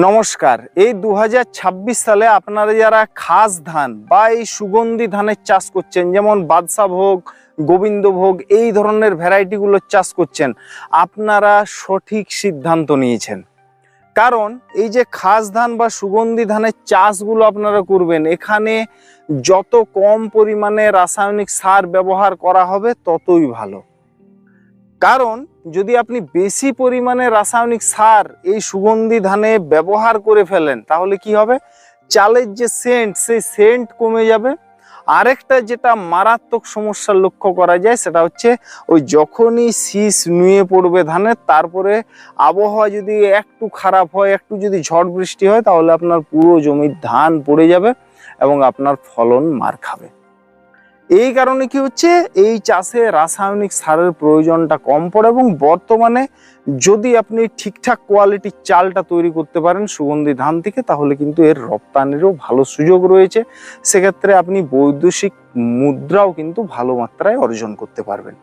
নমস্কার। এই 2026 সালে আপনারা যারা খাস ধান বা এই সুগন্ধি ধানের চাষ করছেন, যেমন বাদশাহ ভোগ, গোবিন্দভোগ, এই ধরনের ভ্যারাইটিগুলোর চাষ করছেন, আপনারা সঠিক সিদ্ধান্ত নিয়েছেন। কারণ এই যে খাস ধান বা সুগন্ধি ধানের চাষগুলো আপনারা করবেন, এখানে যত কম পরিমাণে রাসায়নিক সার ব্যবহার করা হবে ততই ভালো। কারণ যদি আপনি বেশি পরিমাণে রাসায়নিক সার এই সুগন্ধি ধানে ব্যবহার করে ফেলেন, তাহলে কি হবে, চালের যে সেন্ট, সেই সেন্ট কমে যাবে। আরেকটা যেটা মারাত্মক সমস্যার লক্ষ্য করা যায়, সেটা হচ্ছে ওই যখনই শীষ নুয়ে পড়বে ধানের, তারপরে আবহাওয়া যদি একটু খারাপ হয়, একটু যদি ঝড় বৃষ্টি হয়, তাহলে আপনার পুরো জমির ধান পড়ে যাবে এবং আপনার ফলন মার খাবে। এই কারণে কি হচ্ছে, এই চাষে রাসায়নিক সারের প্রয়োজনটা কম পড়ে এবং বর্তমানে যদি আপনি ঠিকঠাক কোয়ালিটির চালটা তৈরি করতে পারেন সুগন্ধি ধান থেকে, তাহলে কিন্তু এর রপ্তানিরও ভালো সুযোগ রয়েছে। সেক্ষেত্রে আপনি বৈদেশিক মুদ্রাও কিন্তু ভালো মাত্রায় অর্জন করতে পারবেন।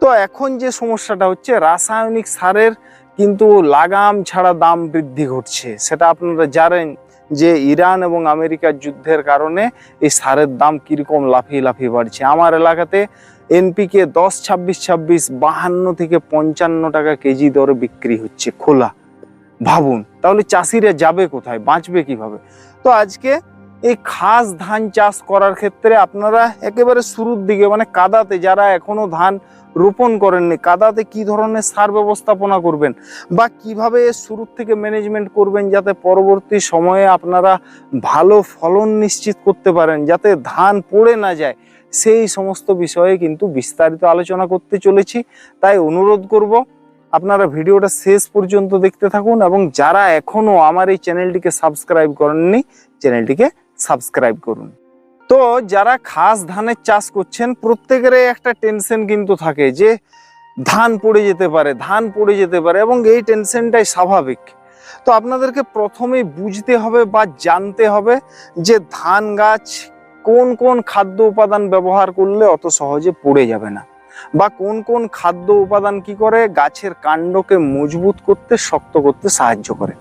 তো এখন যে সমস্যাটা হচ্ছে, রাসায়নিক সারের কিন্তু লাগাম ছাড়া দাম বৃদ্ধি ঘটছে। সেটা আপনারা জানেন যে ইরান এবং আমেরিকার যুদ্ধের কারণে এই সারের দাম কিরকম লাফিয়ে লাফিয়ে বাড়ছে। আমার এলাকাতে এনপিকে 10-26-26 52 থেকে 55 টাকা কেজি দরে বিক্রি হচ্ছে খোলা। ভাবুন তাহলে চাষিরা যাবে কোথায়, বাঁচবে কিভাবে? তো আজকে এই খাস ধান চাষ করার ক্ষেত্রে আপনারা একেবারে শুরুর দিকে, মানে কাদাতে যারা এখনো ধান রোপণ করেননি, কাদাতে কি ধরনের সার ব্যবস্থাপনা করবেন বা কিভাবে শুরুর থেকে ম্যানেজমেন্ট করবেন যাতে পরবর্তী সময়ে আপনারা ভালো ফলন নিশ্চিত করতে পারেন, যাতে ধান পড়ে না যায়, সেই সমস্ত বিষয়ে কিন্তু বিস্তারিত আলোচনা করতে চলেছি। তাই অনুরোধ করব আপনারা ভিডিওটা শেষ পর্যন্ত দেখতে থাকুন এবং যারা এখনো আমার এই চ্যানেলটিকে সাবস্ক্রাইব করেননি, চ্যানেলটিকে সাবস্ক্রাইব করুন। তো যারা খাস ধানের চাষ করছেন, প্রত্যেকেরই একটা টেনশন কিন্তু থাকে যে ধান পড়ে যেতে পারে, ধান পড়ে যেতে পারে, এবং এই টেনশনটাই স্বাভাবিক। তো আপনাদেরকে প্রথমেই বুঝতে হবে বা জানতে হবে যে ধান গাছ কোন কোন খাদ্য উপাদান ব্যবহার করলে অত সহজে পড়ে যাবে না, বা কোন কোন খাদ্য উপাদান কি করে গাছের কাণ্ডকে মজবুত করতে, শক্ত করতে সাহায্য করে।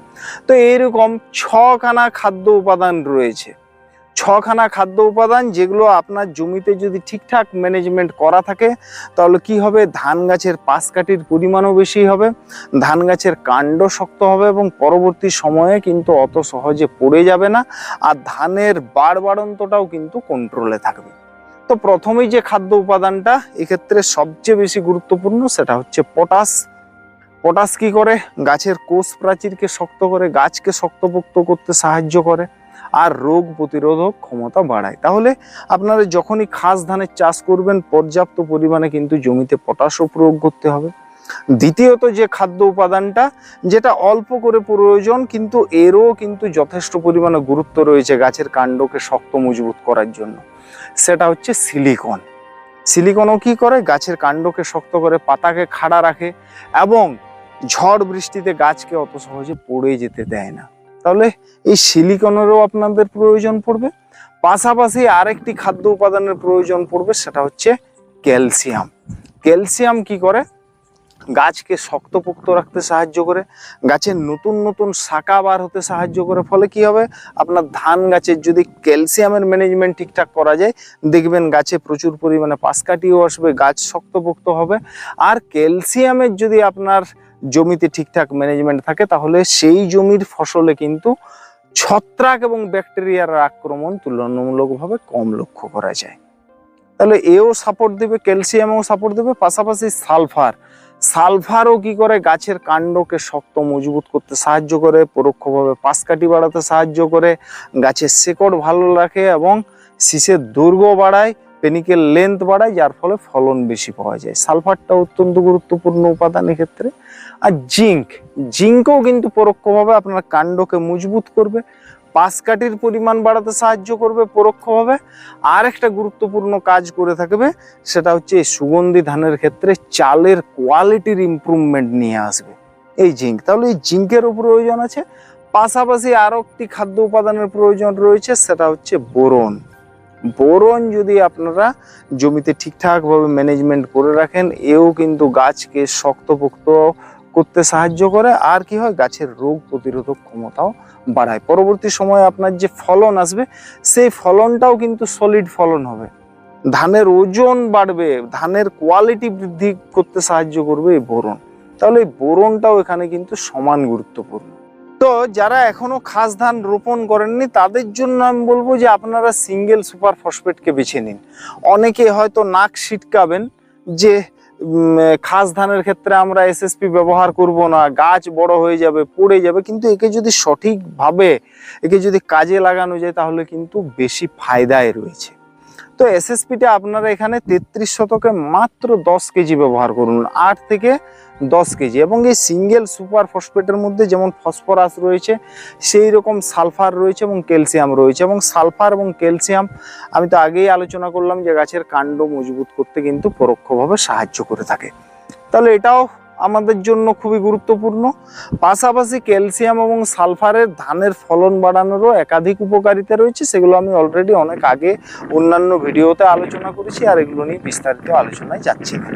তো এইরকম 6খানা খাদ্য উপাদান রয়েছে। 6খানা খাদ্য উপাদান, যেগুলো আপনার জমিতে যদি ঠিকঠাক ম্যানেজমেন্ট করা থাকে, তাহলে কি হবে, ধান গাছের পাশ কাঠির পরিমাণও বেশি হবে, ধান গাছের কাণ্ড শক্ত হবে এবং পরবর্তী সময়ে কিন্তু অত সহজে পড়ে যাবে না, আর ধানের বাড়বাড়ন্তটাও কিন্তু কন্ট্রোলে থাকবে। তো প্রথমেই যে খাদ্য উপাদানটা এক্ষেত্রে সবচেয়ে বেশি গুরুত্বপূর্ণ, সেটা হচ্ছে পটাশ। পটাশ কি করে, গাছের কোষ প্রাচীরকে শক্ত করে, গাছকে শক্তপোক্ত করতে সাহায্য করে আর রোগ প্রতিরোধক ক্ষমতা বাড়ায়। তাহলে আপনারা যখনই খাস ধানের চাষ করবেন, পর্যাপ্ত পরিমাণে কিন্তু জমিতে পটাশও প্রয়োগ করতে হবে। দ্বিতীয়ত যে খাদ্য উপাদানটা, যেটা অল্প করে প্রয়োজন কিন্তু এরও কিন্তু যথেষ্ট পরিমাণে গুরুত্ব রয়েছে গাছের কাণ্ডকে শক্ত মজবুত করার জন্য, সেটা হচ্ছে সিলিকন। সিলিকনও কি করে, গাছের কাণ্ডকে শক্ত করে, পাতাকে খাড়া রাখে এবং ঝড় বৃষ্টিতে গাছকে অত সহজে পড়ে যেতে দেয় না। তাহলে এই সিলিকনেরও আপনাদের প্রয়োজন পড়বে। পাশাপাশি আরেকটি খাদ্য উপাদানের প্রয়োজন পড়বে, সেটা হচ্ছে ক্যালসিয়াম। ক্যালসিয়াম কি করে, গাছকে শক্তপোক্ত রাখতে সাহায্য করে, গাছের নতুন নতুন শাখা বার হতে সাহায্য করে। ফলে কি হবে, আপনার ধান গাছের যদি ক্যালসিয়ামের ম্যানেজমেন্ট ঠিকঠাক করা যায়, দেখবেন গাছে প্রচুর পরিমাণে পাশ কাঠিও আসবে, গাছ শক্তপোক্ত হবে। আর ক্যালসিয়ামের যদি আপনার জমিতে ঠিকঠাক ম্যানেজমেন্ট থাকে, তাহলে সেই জমির ফসলে কিন্তু ছত্রাক এবং ব্যাকটেরিয়ার আক্রমণ তুলনামূলকভাবে কম লক্ষ্য করা যায়। তাহলে এও সাপোর্ট দেবে, ক্যালসিয়ামও সাপোর্ট দেবে। পাশাপাশি সালফার, সালফারও কি করে, গাছের কাণ্ডকে শক্ত মজবুত করতে সাহায্য করে, পরোক্ষভাবে পাশ কাঠি বাড়াতে সাহায্য করে, গাছের শেকড় ভালো রাখে এবং শীষের দৈর্ঘ্য বাড়ায়, পেনিকেল লেন্থ বাড়ায়, যার ফলে ফলন বেশি পাওয়া যায়। সালফারটা অত্যন্ত গুরুত্বপূর্ণ উপাদান এক্ষেত্রে। আর জিঙ্ক, জিঙ্কও কিন্তু পরোক্ষভাবে আপনার কাণ্ডকে মজবুত করবে, পাশ কাঠির পরিমাণ বাড়াতে সাহায্য করবে পরোক্ষভাবে। আর একটা গুরুত্বপূর্ণ কাজ করে থাকবে, সেটা হচ্ছে এই সুগন্ধি ধানের ক্ষেত্রে চালের কোয়ালিটির ইমপ্রুভমেন্ট নিয়ে আসবে এই জিঙ্ক। তাহলে এই জিঙ্কেরও প্রয়োজন আছে। পাশাপাশি আরো একটি খাদ্য উপাদানের প্রয়োজন রয়েছে, সেটা হচ্ছে বোরন। বোরন যদি আপনারা জমিতে ঠিকঠাকভাবে ম্যানেজমেন্ট করে রাখেন, এও কিন্তু গাছকে শক্তপোক্ত করতে সাহায্য করে, আর কি হয় গাছের রোগ প্রতিরোধক ক্ষমতাও বাড়ায়। পরবর্তী সময়ে আপনার যে ফলন আসবে সেই ফলনটাও কিন্তু সলিড ফলন হবে, ধানের ওজন বাড়বে, ধানের কোয়ালিটি বৃদ্ধি করতে সাহায্য করবে এই বোরন। তাহলে এই বোরনটাও এখানে কিন্তু সমান গুরুত্বপূর্ণ। তো যারা এখনো খাস ধান রোপণ করেননি তাদের জন্য আমি বলবো যে আপনারা সিঙ্গেল সুপার ফসফেটকে বেছে নিন। অনেকে হয়তো নাক সিটকাবেন যে খাস ধানের ক্ষেত্রে আমরা এসএসপি ব্যবহার করব না, গাছ বড় হয়ে যাবে, পড়ে যাবে, কিন্তু একে যদি সঠিকভাবে একে যদি কাজে লাগানো যায় তাহলে কিন্তু বেশি ফায়দায় রয়েছে। তো এসএসপিটা আপনারা এখানে 33 শতকে মাত্র 10 কেজি ব্যবহার করুন, 8 থেকে 10 কেজি। এবং এই সিঙ্গেল সুপার ফসফেটের মধ্যে যেমন ফসফরাস রয়েছে সেই রকম সালফার রয়েছে এবং ক্যালসিয়াম রয়েছে। এবং সালফার এবং ক্যালসিয়াম আমি তো আগেই আলোচনা করলাম যে গাছের কাণ্ড মজবুত করতে কিন্তু পরোক্ষভাবে সাহায্য করে থাকে। তাহলে এটাও আমাদের জন্য খুবই গুরুত্বপূর্ণ। পাশাপাশি ক্যালসিয়াম এবং সালফারের ধানের ফলন বাড়ানোরও একাধিক উপকারিতা রয়েছে, সেগুলো আমি অলরেডি অনেক আগে অন্যান্য ভিডিওতে আলোচনা করেছি, আর এগুলো নিয়ে বিস্তারিত আলোচনায় যাচ্ছি না।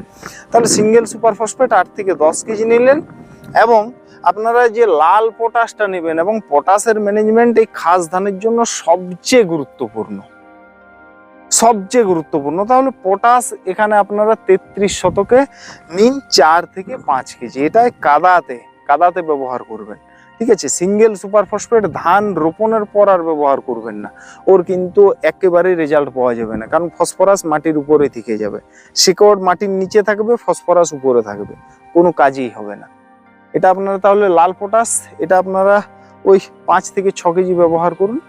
তাহলে সিঙ্গেল সুপার ফসফেট 8 থেকে 10 কেজি নিলেন, এবং আপনারা যে লাল পটাশটা নেবেন, এবং পটাশের ম্যানেজমেন্ট এই খাস ধানের জন্য সবচেয়ে গুরুত্বপূর্ণ, সবচেয়ে গুরুত্বপূর্ণ। তাহলে পটাশ এখানে আপনারা 33 শতকে নিন 4 থেকে 5 কেজি। এটাই কাদাতে ব্যবহার করবেন, ঠিক আছে। সিঙ্গেল সুপার ফসফেট ধান রোপণের পর আর ব্যবহার করবেন না, ওর কিন্তু একেবারেই রেজাল্ট পাওয়া যাবে না, কারণ ফসফরাস মাটির উপরে থেকে যাবে, শিকড় মাটির নিচে থাকবে, ফসফরাস উপরে থাকবে, কোনো কাজই হবে না। এটা আপনারা তাহলে লাল পটাশ এটা আপনারা ওই 5 থেকে 6 কেজি ব্যবহার করুন।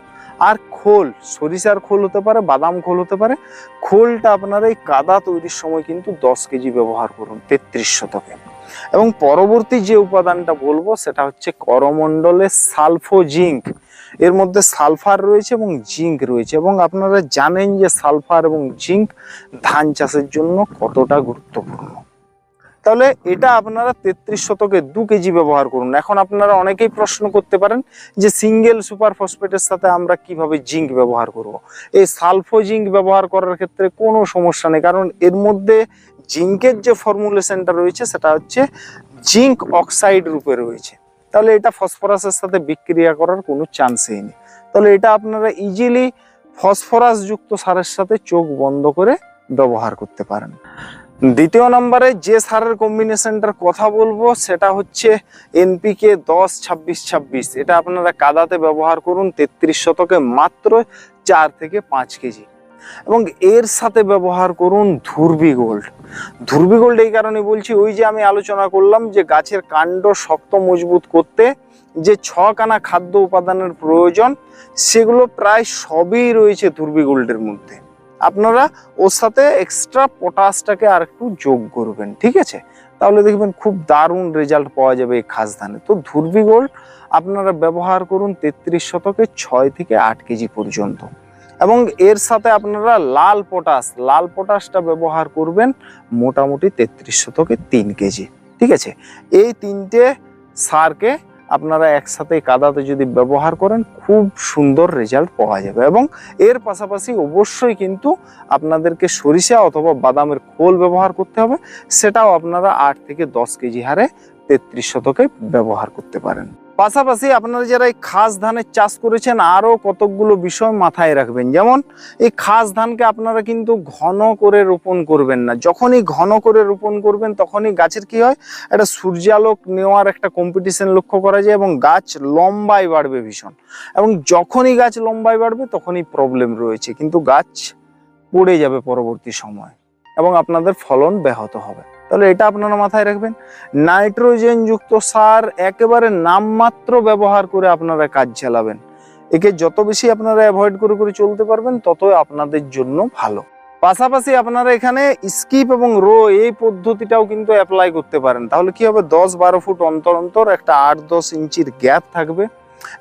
আর খোল, সরিষার খোল হতে পারে, বাদাম খোল হতে পারে, খোলটা আপনারা এই কাদা তৈরির সময় কিন্তু 10 কেজি ব্যবহার করুন 33 শতকে। এবং পরবর্তী যে উপাদানটা বলবো সেটা হচ্ছে করমণ্ডলে সালফো জিঙ্ক। এর মধ্যে সালফার রয়েছে এবং জিঙ্ক রয়েছে, এবং আপনারা জানেন যে সালফার এবং জিঙ্ক ধান চাষের জন্য কতটা গুরুত্বপূর্ণ। তাহলে এটা আপনারা 33 শতকে 2 কেজি ব্যবহার করুন। এখন আপনারা অনেকেই প্রশ্ন করতে পারেন যে সিঙ্গেল সুপার ফসফেটের সাথে আমরা কিভাবে জিঙ্ক ব্যবহার করব। এই সালফো জিঙ্ক ব্যবহার করার ক্ষেত্রে কোনো সমস্যা নেই, কারণ এর মধ্যে জিঙ্কের যে ফর্মুলেশনটা রয়েছে সেটা হচ্ছে জিঙ্ক অক্সাইড রূপে রয়েছে। তাহলে এটা ফসফরাসের সাথে বিক্রিয়া করার কোনো চান্সই নেই। তাহলে এটা আপনারা ইজিলি ফসফরাস যুক্ত সারের সাথে চোখ বন্ধ করে ব্যবহার করতে পারেন। দ্বিতীয় নম্বরে যে সারের কম্বিনেশনটার কথা বলবো সেটা হচ্ছে এনপিকে 10-26-26। এটা আপনারা কাদাতে ব্যবহার করুন 33 শতকে মাত্র 4 থেকে 5 কেজি। এবং এর সাথে ব্যবহার করুন ধুরবি গোল্ড। ধুরবি গোল্ড এই কারণে বলছি, ওই যে আমি আলোচনা করলাম যে গাছের কাণ্ড শক্ত মজবুত করতে যে 6 খানা খাদ্য উপাদানের প্রয়োজন সেগুলো প্রায় সবই রয়েছে ধুরবি গোল্ডের মধ্যে। আপনারা ওর সাথে এক্সট্রা পটাশটাকে আর একটু যোগ করবেন, ঠিক আছে। তাহলে দেখবেন খুব দারুণ রেজাল্ট পাওয়া যাবে এই খাস ধানে। তো ধুরবি গোল্ড আপনারা ব্যবহার করুন 33 শতকে 6 থেকে 8 কেজি পর্যন্ত। এবং এর সাথে আপনারা লাল পটাশটা ব্যবহার করবেন মোটামুটি 33 শতকে 3 কেজি, ঠিক আছে। এই তিনটে সারকে আপনারা একসাথে কাদাতে যদি ব্যবহার করেন খুব সুন্দর রেজাল্ট পাওয়া যাবে। এবং এর পাশাপাশি অবশ্যই কিন্তু আপনাদেরকে সরিষা অথবা বাদামের খোল ব্যবহার করতে হবে, সেটাও আপনারা 8 থেকে 10 কেজি হারে 33 শতকে ব্যবহার করতে পারেন। পাশাপাশি আপনারা যারা এই খাস ধানের চাষ করেছেন আরো কতকগুলো বিষয় মাথায় রাখবেন। যেমন এই খাস ধানকে আপনারা কিন্তু ঘন করে রোপণ করবেন না। যখনই ঘন করে রোপণ করবেন তখনই গাছের কি হয়, একটা সূর্যালোক নেওয়ার একটা কম্পিটিশন লক্ষ্য করা যায় এবং গাছ লম্বায় বাড়বে ভীষণ। এবং যখনই গাছ লম্বায় বাড়বে তখনই প্রবলেম রয়েছে, কিন্তু গাছ পড়ে যাবে পরবর্তী সময় এবং আপনাদের ফলন ব্যাহত হবে। তাহলে এটা আপনারা মাথায় রাখবেন। নাইট্রোজেন যুক্ত সার একেবারে নামমাত্র ব্যবহার করে আপনারা কাজ চালাবেন। একে যত বেশি আপনারা অ্যাভয়েড করে করে চলতে পারবেন ততই আপনাদের জন্য ভালো। পাশাপাশি আপনারা এখানে স্কিপ এবং রো এই পদ্ধতিটাও কিন্তু অ্যাপ্লাই করতে পারেন। তাহলে কি হবে, 10-12 ফুট অন্তর অন্তর একটা 8-10 ইঞ্চির গ্যাপ থাকবে,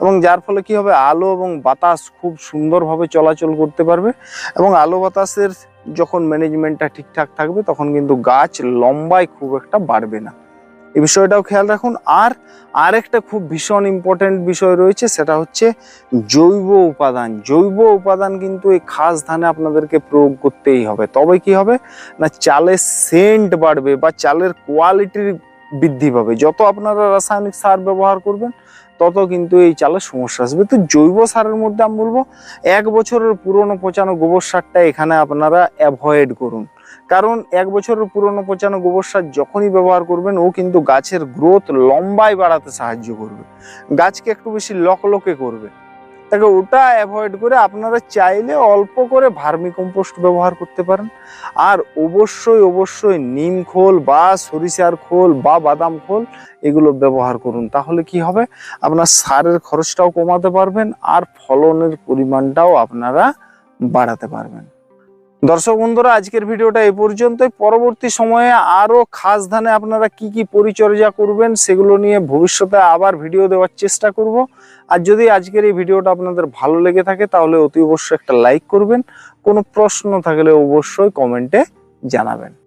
এবং যার ফলে কি হবে, আলো এবং বাতাস খুব সুন্দরভাবে চলাচল করতে পারবে। এবং আলো বাতাসের যখন ম্যানেজমেন্টটা ঠিকঠাক থাকবে তখন কিন্তু গাছ লম্বায় খুব একটা বাড়বে না। এই বিষয়টাও খেয়াল রাখুন। আর আরেকটা খুব ভীষণ ইম্পর্টেন্ট বিষয় রয়েছে, সেটা হচ্ছে জৈব উপাদান। জৈব উপাদান কিন্তু এই খাস ধানে আপনাদেরকে প্রয়োগ করতেই হবে। তবে কি হবে না, চালের সেন্ট বাড়বে বা চালের কোয়ালিটির বৃদ্ধি পাবে। যত আপনারা রাসায়নিক সার ব্যবহার করবেন তত কিন্তু এই চালের সমস্যা আসবে। তো জৈব সারের মধ্যে আমি বলবো 1 বছরের পুরনো পচানো গোবর সারটা এখানে আপনারা অ্যাভয়েড করুন। কারণ 1 বছরের পুরনো পচানো গোবর সার যখনই ব্যবহার করবেন ও কিন্তু গাছের গ্রোথ লম্বায় বাড়াতে সাহায্য করবে, গাছকে একটু বেশি লকলকে করবে। তাকে ওটা অ্যাভয়েড করে আপনারা চাইলে অল্প করে ভার্মি কম্পোস্ট ব্যবহার করতে পারেন। আর অবশ্যই অবশ্যই নিম খোল বা সরিষার খোল বা বাদাম খোল এগুলো ব্যবহার করুন। তাহলে কি হবে, আপনার সারের খরচটাও কমাতে পারবেন আর ফলনের পরিমাণটাও আপনারা বাড়াতে পারবেন। দর্শক বন্ধুরা, আজকের ভিডিওটা এই পর্যন্তই। পরবর্তী সময়ে আরো খাস ধানে আপনারা কি কি পরিচর্যা করবেন সেগুলো নিয়ে ভবিষ্যতে আবার ভিডিও দেওয়ার চেষ্টা করব। আর যদি আজকের এই ভিডিওটা আপনাদের ভালো লেগে থাকে তাহলে অতি অবশ্যই একটা লাইক করবেন। কোনো প্রশ্ন থাকলে অবশ্যই কমেন্টে জানাবেন।